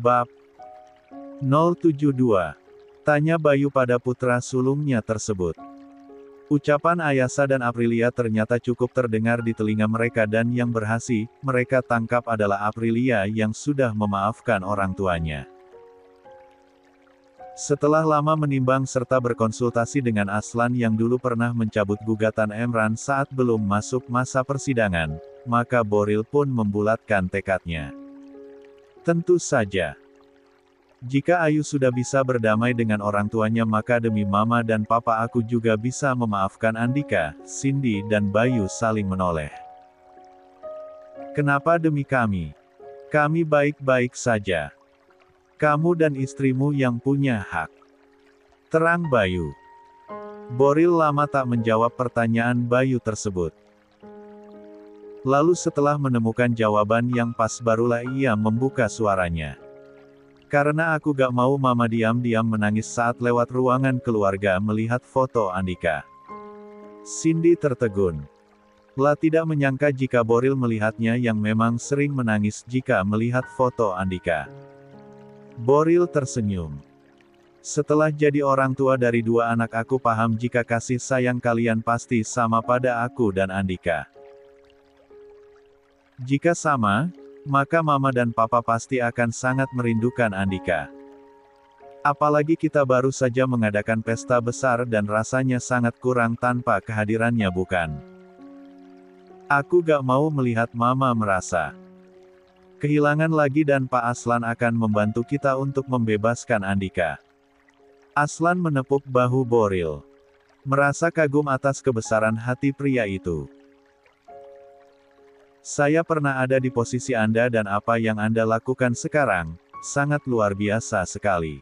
Bab 072. Tanya Bayu pada putra sulungnya tersebut. Ucapan Ayasa dan Aprilia ternyata cukup terdengar di telinga mereka dan yang berhasil mereka tangkap adalah Aprilia yang sudah memaafkan orang tuanya. Setelah lama menimbang serta berkonsultasi dengan Aslan yang dulu pernah mencabut gugatan Emran saat belum masuk masa persidangan, maka Boril pun membulatkan tekadnya. Tentu saja, jika Ayu sudah bisa berdamai dengan orang tuanya maka demi mama dan papa aku juga bisa memaafkan Andika, Cindy dan Bayu saling menoleh. Kenapa demi kami? Kami baik-baik saja. Kamu dan istrimu yang punya hak. Terang Bayu. Boril lama tak menjawab pertanyaan Bayu tersebut. Lalu setelah menemukan jawaban yang pas barulah ia membuka suaranya. Karena aku gak mau mama diam-diam menangis saat lewat ruangan keluarga melihat foto Andika. Cindy tertegun. Lah tidak menyangka jika Boril melihatnya yang memang sering menangis jika melihat foto Andika. Boril tersenyum. Setelah jadi orang tua dari dua anak aku paham jika kasih sayang kalian pasti sama pada aku dan Andika. Jika sama, maka mama dan papa pasti akan sangat merindukan Andika. Apalagi kita baru saja mengadakan pesta besar dan rasanya sangat kurang tanpa kehadirannya bukan? Aku gak mau melihat mama merasa kehilangan lagi dan Pak Aslan akan membantu kita untuk membebaskan Andika. Aslan menepuk bahu Boril. Merasa kagum atas kebesaran hati pria itu. Saya pernah ada di posisi Anda dan apa yang Anda lakukan sekarang, sangat luar biasa sekali.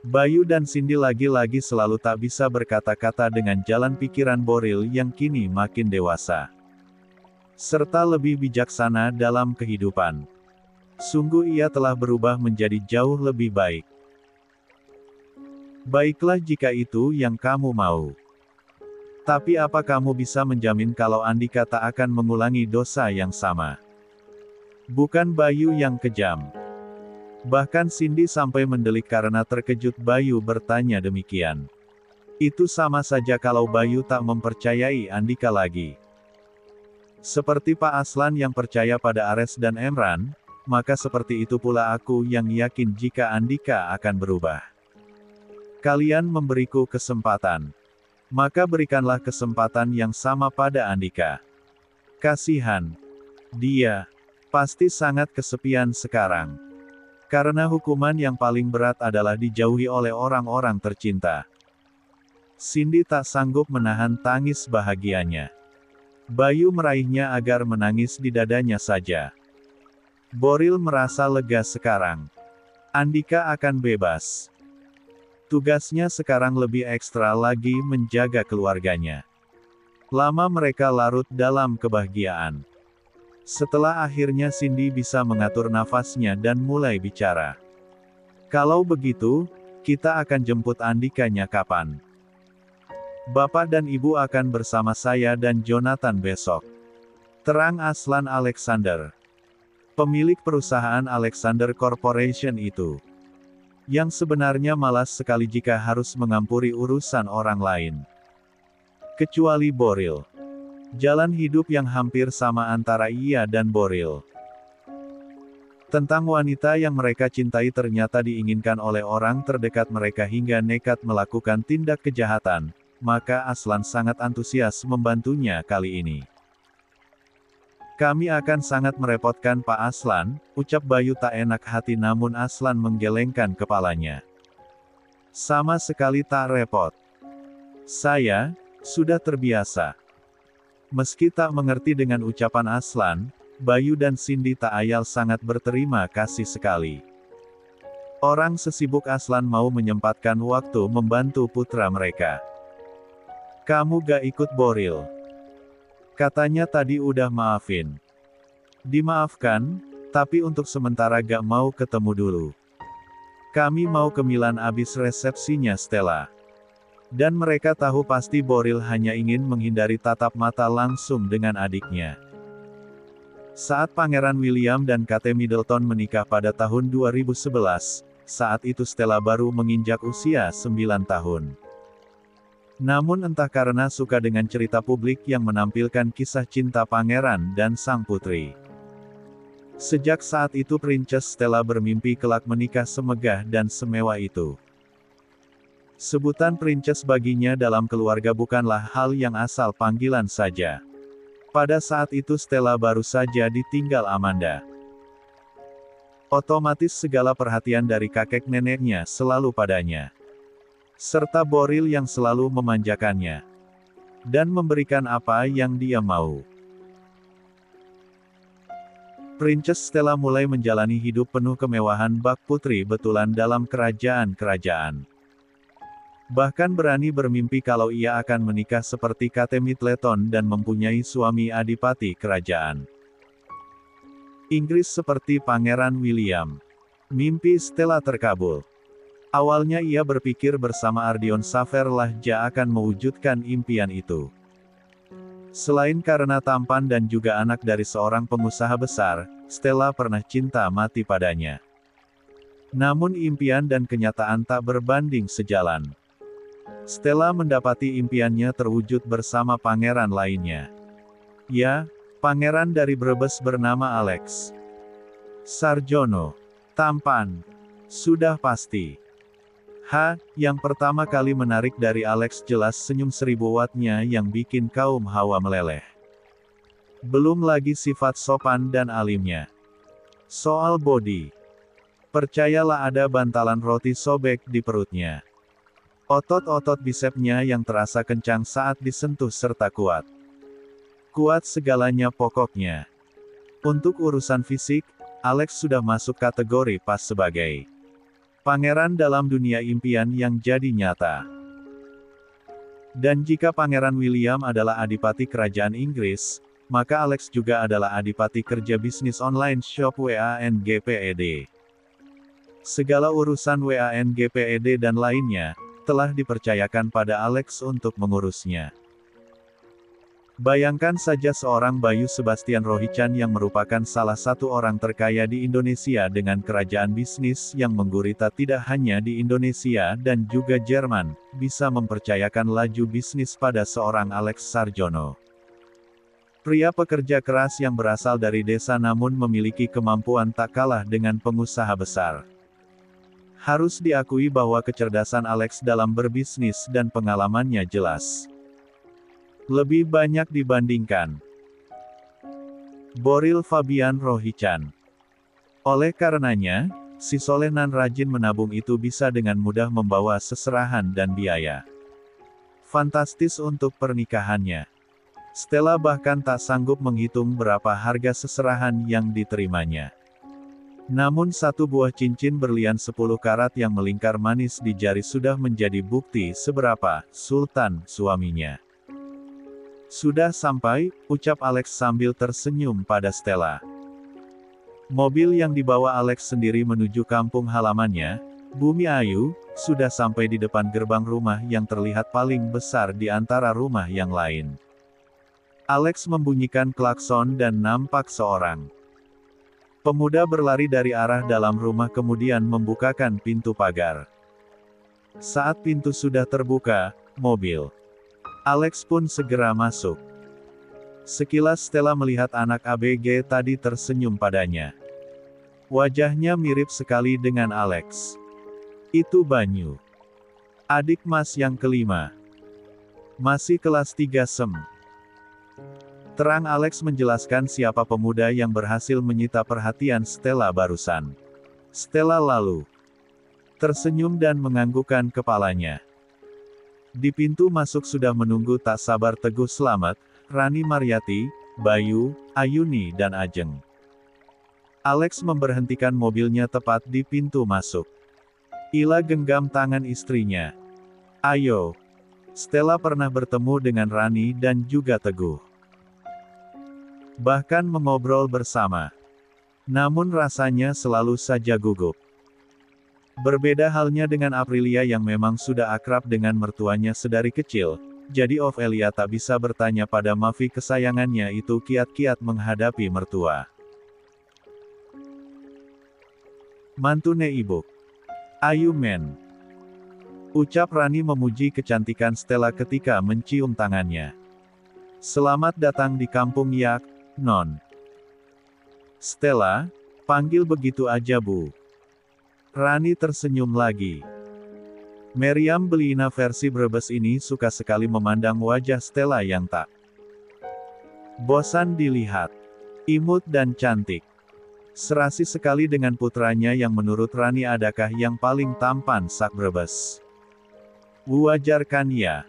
Bayu dan Cindy lagi-lagi selalu tak bisa berkata-kata dengan jalan pikiran Boril yang kini makin dewasa. Serta lebih bijaksana dalam kehidupan. Sungguh ia telah berubah menjadi jauh lebih baik. Baiklah jika itu yang kamu mau. Tapi apa kamu bisa menjamin kalau Andika tak akan mengulangi dosa yang sama? Bukan Bayu yang kejam. Bahkan Cindy sampai mendelik karena terkejut Bayu bertanya demikian. Itu sama saja kalau Bayu tak mempercayai Andika lagi. Seperti Pak Aslan yang percaya pada Ares dan Emran, maka seperti itu pula aku yang yakin jika Andika akan berubah. Kalian memberiku kesempatan. Maka berikanlah kesempatan yang sama pada Andika. Kasihan. Dia pasti sangat kesepian sekarang. Karena hukuman yang paling berat adalah dijauhi oleh orang-orang tercinta. Cindy tak sanggup menahan tangis bahagianya. Bayu meraihnya agar menangis di dadanya saja. Boril merasa lega sekarang. Andika akan bebas. Tugasnya sekarang lebih ekstra lagi menjaga keluarganya. Lama mereka larut dalam kebahagiaan. Setelah akhirnya Cindy bisa mengatur nafasnya dan mulai bicara. Kalau begitu, kita akan jemput Andikanya kapan? Bapak dan Ibu akan bersama saya dan Jonathan besok. Terang Aslan Alexander. Pemilik perusahaan Alexander Corporation itu. Yang sebenarnya malas sekali jika harus mengampuri urusan orang lain. Kecuali Boril. Jalan hidup yang hampir sama antara ia dan Boril. Tentang wanita yang mereka cintai ternyata diinginkan oleh orang terdekat mereka hingga nekat melakukan tindak kejahatan, maka Aslan sangat antusias membantunya kali ini. Kami akan sangat merepotkan Pak Aslan, ucap Bayu tak enak hati namun Aslan menggelengkan kepalanya. Sama sekali tak repot. Saya sudah terbiasa. Meski tak mengerti dengan ucapan Aslan, Bayu dan Cindy tak ayal sangat berterima kasih sekali. Orang sesibuk Aslan mau menyempatkan waktu membantu putra mereka. Kamu gak ikut Boril? Katanya tadi udah maafin. Dimaafkan, tapi untuk sementara gak mau ketemu dulu. Kami mau ke Milan abis resepsinya Stella. Dan mereka tahu pasti Boril hanya ingin menghindari tatap mata langsung dengan adiknya. Saat Pangeran William dan Kate Middleton menikah pada tahun 2011, saat itu Stella baru menginjak usia 9 tahun. Namun entah karena suka dengan cerita publik yang menampilkan kisah cinta pangeran dan sang putri. Sejak saat itu Princess Stella bermimpi kelak menikah semegah dan semewah itu. Sebutan Princess baginya dalam keluarga bukanlah hal yang asal panggilan saja. Pada saat itu Stella baru saja ditinggal Amanda. Otomatis segala perhatian dari kakek neneknya selalu padanya. Serta Boril yang selalu memanjakannya. Dan memberikan apa yang dia mau. Princess Stella mulai menjalani hidup penuh kemewahan bak putri betulan dalam kerajaan-kerajaan. Bahkan berani bermimpi kalau ia akan menikah seperti Kate Middleton dan mempunyai suami adipati kerajaan Inggris seperti Pangeran William. Mimpi Stella terkabul. Awalnya ia berpikir bersama Ardion Saverlahja akan mewujudkan impian itu. Selain karena tampan dan juga anak dari seorang pengusaha besar, Stella pernah cinta mati padanya. Namun impian dan kenyataan tak berbanding sejalan. Stella mendapati impiannya terwujud bersama pangeran lainnya. Ya, pangeran dari Brebes bernama Alex Sarjono. Tampan. Sudah pasti. Yang pertama kali menarik dari Alex jelas senyum 1000 wattnya yang bikin kaum hawa meleleh. Belum lagi sifat sopan dan alimnya. Soal body. Percayalah ada bantalan roti sobek di perutnya. Otot-otot bisepnya yang terasa kencang saat disentuh serta kuat. Kuat segalanya pokoknya. Untuk urusan fisik, Alex sudah masuk kategori pas sebagai pangeran dalam dunia impian yang jadi nyata. Dan jika Pangeran William adalah adipati kerajaan Inggris, maka Alex juga adalah adipati kerja bisnis online shop WANGPED. Segala urusan WANGPED dan lainnya, telah dipercayakan pada Alex untuk mengurusnya. Bayangkan saja seorang Bayu Sebastian Rohichan yang merupakan salah satu orang terkaya di Indonesia dengan kerajaan bisnis yang menggurita tidak hanya di Indonesia dan juga Jerman, bisa mempercayakan laju bisnis pada seorang Alex Sarjono. Pria pekerja keras yang berasal dari desa namun memiliki kemampuan tak kalah dengan pengusaha besar. Harus diakui bahwa kecerdasan Alex dalam berbisnis dan pengalamannya jelas lebih banyak dibandingkan Boril Fabian Rohichan. Oleh karenanya, si solenan rajin menabung itu bisa dengan mudah membawa seserahan dan biaya fantastis untuk pernikahannya. Stella bahkan tak sanggup menghitung berapa harga seserahan yang diterimanya. Namun satu buah cincin berlian 10 karat yang melingkar manis di jari sudah menjadi bukti seberapa sultan suaminya. Sudah sampai, ucap Alex sambil tersenyum pada Stella. Mobil yang dibawa Alex sendiri menuju kampung halamannya, Bumi Ayu, sudah sampai di depan gerbang rumah yang terlihat paling besar di antara rumah yang lain. Alex membunyikan klakson dan nampak seorang pemuda berlari dari arah dalam rumah kemudian membukakan pintu pagar. Saat pintu sudah terbuka, mobil Alex pun segera masuk. Sekilas Stella melihat anak ABG tadi tersenyum padanya. Wajahnya mirip sekali dengan Alex. Itu Banyu. Adik Mas yang kelima. Masih kelas 3 SEM. Terang Alex menjelaskan siapa pemuda yang berhasil menyita perhatian Stella barusan. Stella lalu tersenyum dan menganggukkan kepalanya. Di pintu masuk sudah menunggu tak sabar Teguh Slamet, Rani Mariati, Bayu, Ayuni dan Ajeng. Alex memberhentikan mobilnya tepat di pintu masuk. Ila genggam tangan istrinya. Ayo. Stella pernah bertemu dengan Rani dan juga Teguh. Bahkan mengobrol bersama. Namun rasanya selalu saja gugup. Berbeda halnya dengan Aprilia yang memang sudah akrab dengan mertuanya sedari kecil, jadi Ophelia tak bisa bertanya pada Mavi kesayangannya itu kiat-kiat menghadapi mertua. Mantune ibu. Ayu men. Ucap Rani memuji kecantikan Stella ketika mencium tangannya. Selamat datang di kampung Yak, Non. Stella, panggil begitu aja Bu. Rani tersenyum lagi. Meriam Beliina versi Brebes ini suka sekali memandang wajah Stella yang tak bosan dilihat. Imut dan cantik. Serasi sekali dengan putranya yang menurut Rani adakah yang paling tampan sak Brebes. Wajar kan ya?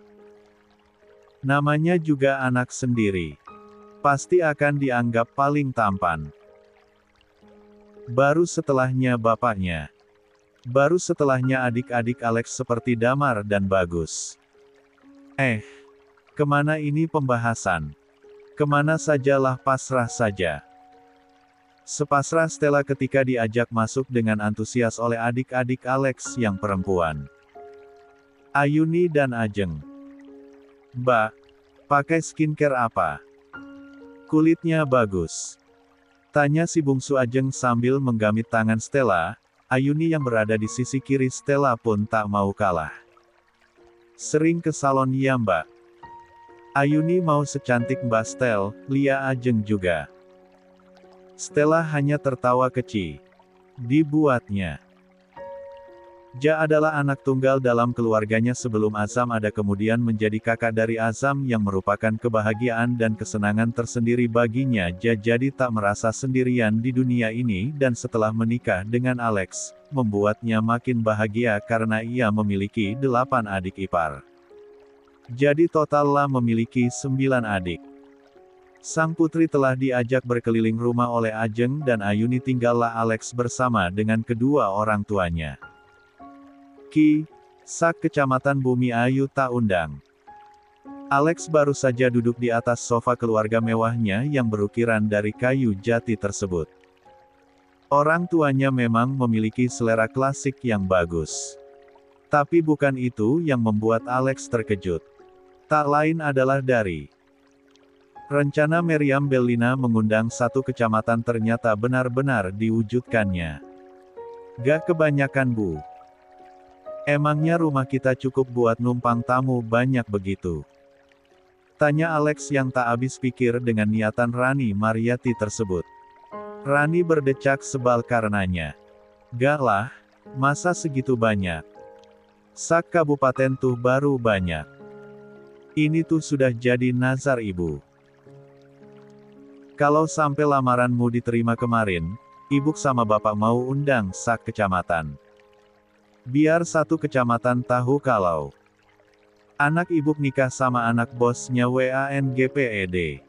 Namanya juga anak sendiri. Pasti akan dianggap paling tampan. Baru setelahnya bapaknya. Baru setelahnya adik-adik Alex seperti Damar dan Bagus. Kemana ini pembahasan? Kemana sajalah pasrah saja. Sepasrah Stella ketika diajak masuk dengan antusias oleh adik-adik Alex yang perempuan. Ayuni dan Ajeng. Mbak, pakai skincare apa? Kulitnya bagus. Tanya si bungsu Ajeng sambil menggamit tangan Stella. Ayuni yang berada di sisi kiri Stella pun tak mau kalah. Sering ke salon ya Mbak. Ayuni mau secantik Mbak Stel, Lia Ajeng juga. Stella hanya tertawa kecil. Dibuatnya. Ja adalah anak tunggal dalam keluarganya sebelum Azam ada kemudian menjadi kakak dari Azam yang merupakan kebahagiaan dan kesenangan tersendiri baginya. Ja jadi tak merasa sendirian di dunia ini dan setelah menikah dengan Alex, membuatnya makin bahagia karena ia memiliki 8 adik ipar. Jadi totallah memiliki 9 adik. Sang putri telah diajak berkeliling rumah oleh Ajeng dan Ayuni tinggallah Alex bersama dengan kedua orang tuanya. Sak Kecamatan Bumi Ayu tak undang. Alex baru saja duduk di atas sofa keluarga mewahnya yang berukiran dari kayu jati tersebut. Orang tuanya memang memiliki selera klasik yang bagus. Tapi bukan itu yang membuat Alex terkejut. Tak lain adalah dari rencana Meriam Bellina mengundang satu kecamatan ternyata benar-benar diwujudkannya. Gak kebanyakan Bu. Emangnya rumah kita cukup buat numpang tamu banyak begitu? Tanya Alex yang tak habis pikir dengan niatan Rani Mariati tersebut. Rani berdecak sebal karenanya. Gak lah, masa segitu banyak? Sak kabupaten tuh baru banyak. Ini tuh sudah jadi nazar ibu. Kalau sampai lamaranmu diterima kemarin, ibu sama bapak mau undang sak kecamatan. Biar satu kecamatan tahu kalau anak ibu nikah sama anak bosnya WANGPED.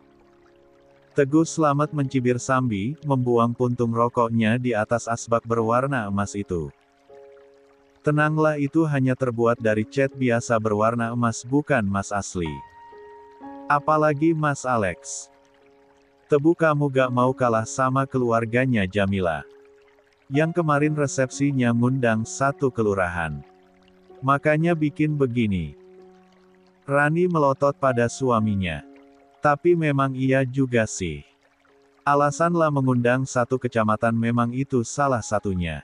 Teguh Slamet mencibir sambil membuang puntung rokoknya di atas asbak berwarna emas itu. Tenanglah, itu hanya terbuat dari cat biasa berwarna emas, bukan emas asli. Apalagi Mas Alex. Tebu kamu gak mau kalah sama keluarganya Jamila. Yang kemarin resepsinya ngundang satu kelurahan. Makanya bikin begini. Rani melotot pada suaminya. Tapi memang iya juga sih. Alasanlah mengundang satu kecamatan memang itu salah satunya.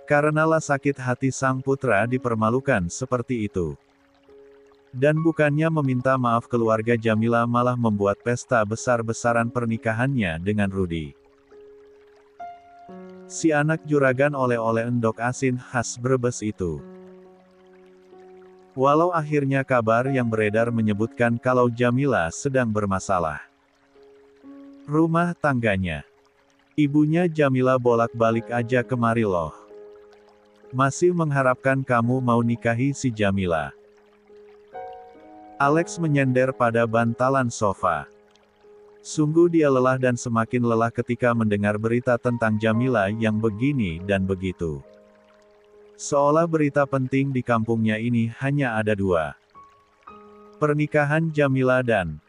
Karenalah sakit hati sang putra dipermalukan seperti itu. Dan bukannya meminta maaf keluarga Jamila malah membuat pesta besar-besaran pernikahannya dengan Rudi. Si anak juragan oleh-oleh endok asin khas Brebes itu. Walau akhirnya kabar yang beredar menyebutkan kalau Jamila sedang bermasalah rumah tangganya. Ibunya Jamila bolak-balik aja kemari loh. Masih mengharapkan kamu mau nikahi si Jamila. Alex menyender pada bantalan sofa. Sungguh dia lelah dan semakin lelah ketika mendengar berita tentang Jamila yang begini dan begitu. Seolah berita penting di kampungnya ini hanya ada dua. Pernikahan Jamila dan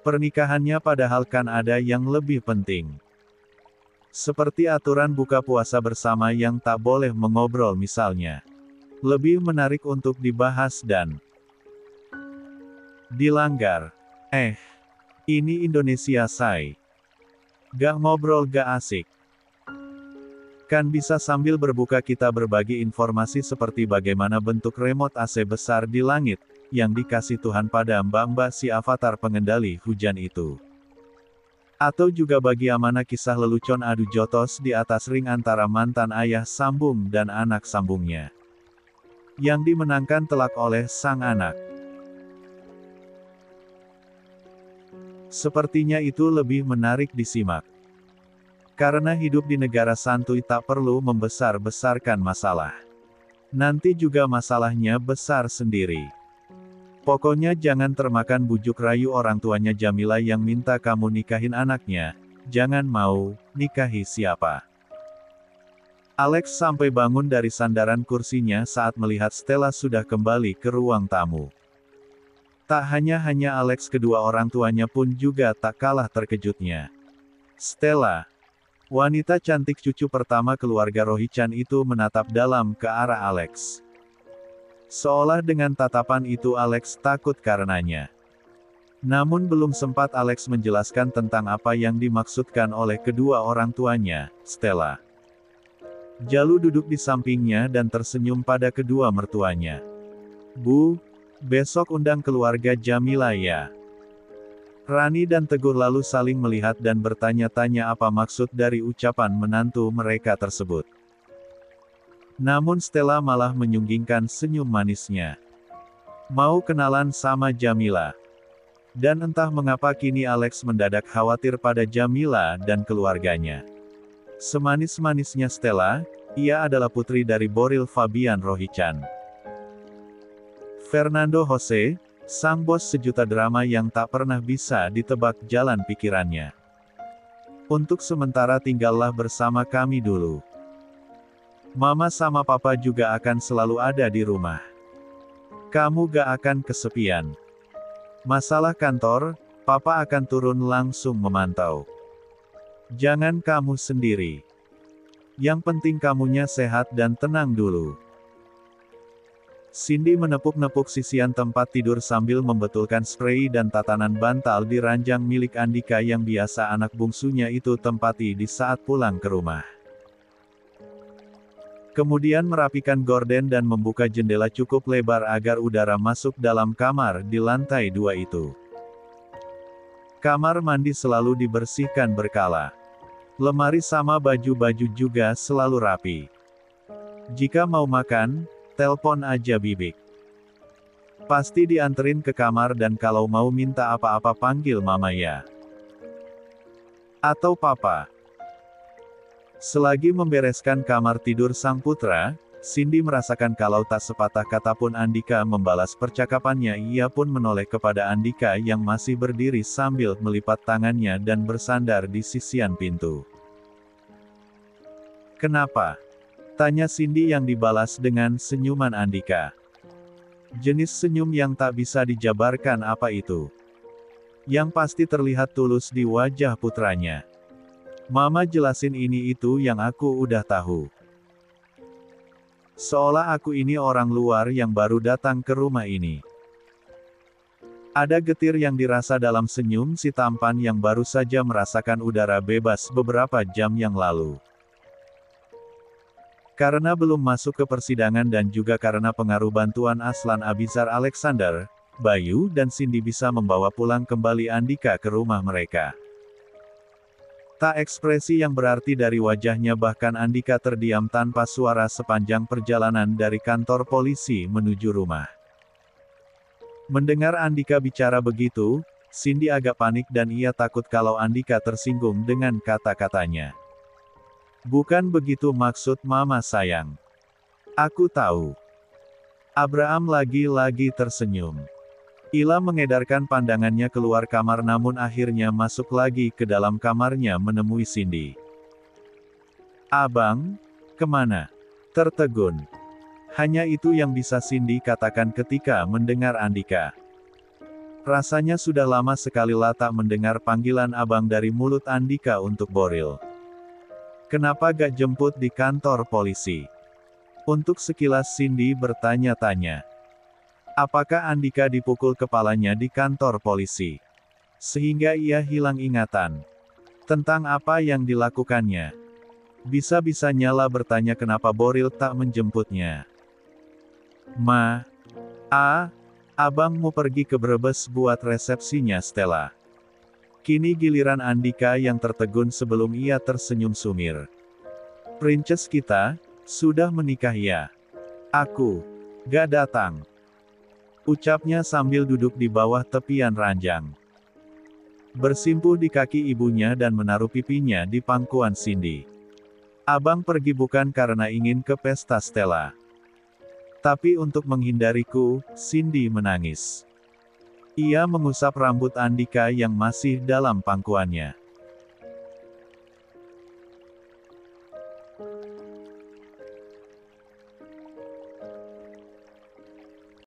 pernikahannya, padahal kan ada yang lebih penting. Seperti aturan buka puasa bersama yang tak boleh mengobrol misalnya. Lebih menarik untuk dibahas dan Dilanggar. Ini Indonesia say. Gak ngobrol gak asik. Kan bisa sambil berbuka kita berbagi informasi seperti bagaimana bentuk remote AC besar di langit, yang dikasih Tuhan pada mbak-mbak si avatar pengendali hujan itu. Atau juga bagaimana kisah lelucon adu jotos di atas ring antara mantan ayah sambung dan anak sambungnya. Yang dimenangkan telak oleh sang anak. Sepertinya itu lebih menarik disimak. Karena hidup di negara santuy tak perlu membesar-besarkan masalah. Nanti juga masalahnya besar sendiri. Pokoknya jangan termakan bujuk rayu orang tuanya Jamila yang minta kamu nikahin anaknya. Jangan mau, nikahi siapa. Alex sampai bangun dari sandaran kursinya saat melihat Stella sudah kembali ke ruang tamu. Tak hanya Alex, kedua orang tuanya pun juga tak kalah terkejutnya. Stella, wanita cantik cucu pertama keluarga Rohichan itu menatap dalam ke arah Alex. Seolah dengan tatapan itu Alex takut karenanya. Namun belum sempat Alex menjelaskan tentang apa yang dimaksudkan oleh kedua orang tuanya, Stella. Jalu duduk di sampingnya dan tersenyum pada kedua mertuanya. Bu, besok undang keluarga Jamila ya. Rani dan Teguh lalu saling melihat dan bertanya-tanya apa maksud dari ucapan menantu mereka tersebut. Namun Stella malah menyunggingkan senyum manisnya. Mau kenalan sama Jamila. Dan entah mengapa kini Alex mendadak khawatir pada Jamila dan keluarganya. Semanis-manisnya Stella, ia adalah putri dari Boril Fabian Rohichan. Fernando Jose, sang bos sejuta drama yang tak pernah bisa ditebak jalan pikirannya. Untuk sementara tinggallah bersama kami dulu. Mama sama papa juga akan selalu ada di rumah. Kamu gak akan kesepian. Masalah kantor, papa akan turun langsung memantau. Jangan kamu sendiri. Yang penting kamunya sehat dan tenang dulu. Cindy menepuk-nepuk sisian tempat tidur sambil membetulkan spray dan tatanan bantal di ranjang milik Andika yang biasa anak bungsunya itu tempati di saat pulang ke rumah. Kemudian merapikan gorden dan membuka jendela cukup lebar agar udara masuk dalam kamar di lantai 2 itu. Kamar mandi selalu dibersihkan berkala. Lemari sama baju-baju juga selalu rapi. Jika mau makan, telepon aja Bibik. Pasti dianterin ke kamar dan kalau mau minta apa-apa panggil mama ya. Atau papa. Selagi membereskan kamar tidur sang putra, Cindy merasakan kalau tak sepatah kata pun Andika membalas percakapannya. Ia pun menoleh kepada Andika yang masih berdiri sambil melipat tangannya dan bersandar di sisian pintu. Kenapa? Tanya Cindy yang dibalas dengan senyuman Andika. Jenis senyum yang tak bisa dijabarkan apa itu. Yang pasti terlihat tulus di wajah putranya. Mama jelasin ini itu yang aku udah tahu. Seolah aku ini orang luar yang baru datang ke rumah ini. Ada getir yang dirasa dalam senyum si tampan yang baru saja merasakan udara bebas beberapa jam yang lalu. Karena belum masuk ke persidangan dan juga karena pengaruh bantuan Aslan Abizar Alexander, Bayu dan Cindy bisa membawa pulang kembali Andika ke rumah mereka. Tak ekspresi yang berarti dari wajahnya, bahkan Andika terdiam tanpa suara sepanjang perjalanan dari kantor polisi menuju rumah. Mendengar Andika bicara begitu, Cindy agak panik dan ia takut kalau Andika tersinggung dengan kata-katanya. Bukan begitu maksud mama sayang. Aku tahu. Abraham lagi-lagi tersenyum. Ila mengedarkan pandangannya keluar kamar namun akhirnya masuk lagi ke dalam kamarnya menemui Cindy. Abang, kemana? Tertegun. Hanya itu yang bisa Cindy katakan ketika mendengar Andika. Rasanya sudah lama sekali tak mendengar panggilan abang dari mulut Andika untuk Boril. Kenapa gak jemput di kantor polisi? Untuk sekilas Cindy bertanya-tanya. Apakah Andika dipukul kepalanya di kantor polisi? Sehingga ia hilang ingatan tentang apa yang dilakukannya. Bisa-bisa Nyala bertanya kenapa Boril tak menjemputnya. Abang mau pergi ke Brebes buat resepsinya Stella. Kini giliran Andika yang tertegun sebelum ia tersenyum sumir. Princess kita, sudah menikah ya? Aku, gak datang. Ucapnya sambil duduk di bawah tepian ranjang. Bersimpuh di kaki ibunya dan menaruh pipinya di pangkuan Cindy. Abang pergi bukan karena ingin ke pesta Stella. Tapi untuk menghindariku, Cindy menangis. Ia mengusap rambut Andika yang masih dalam pangkuannya.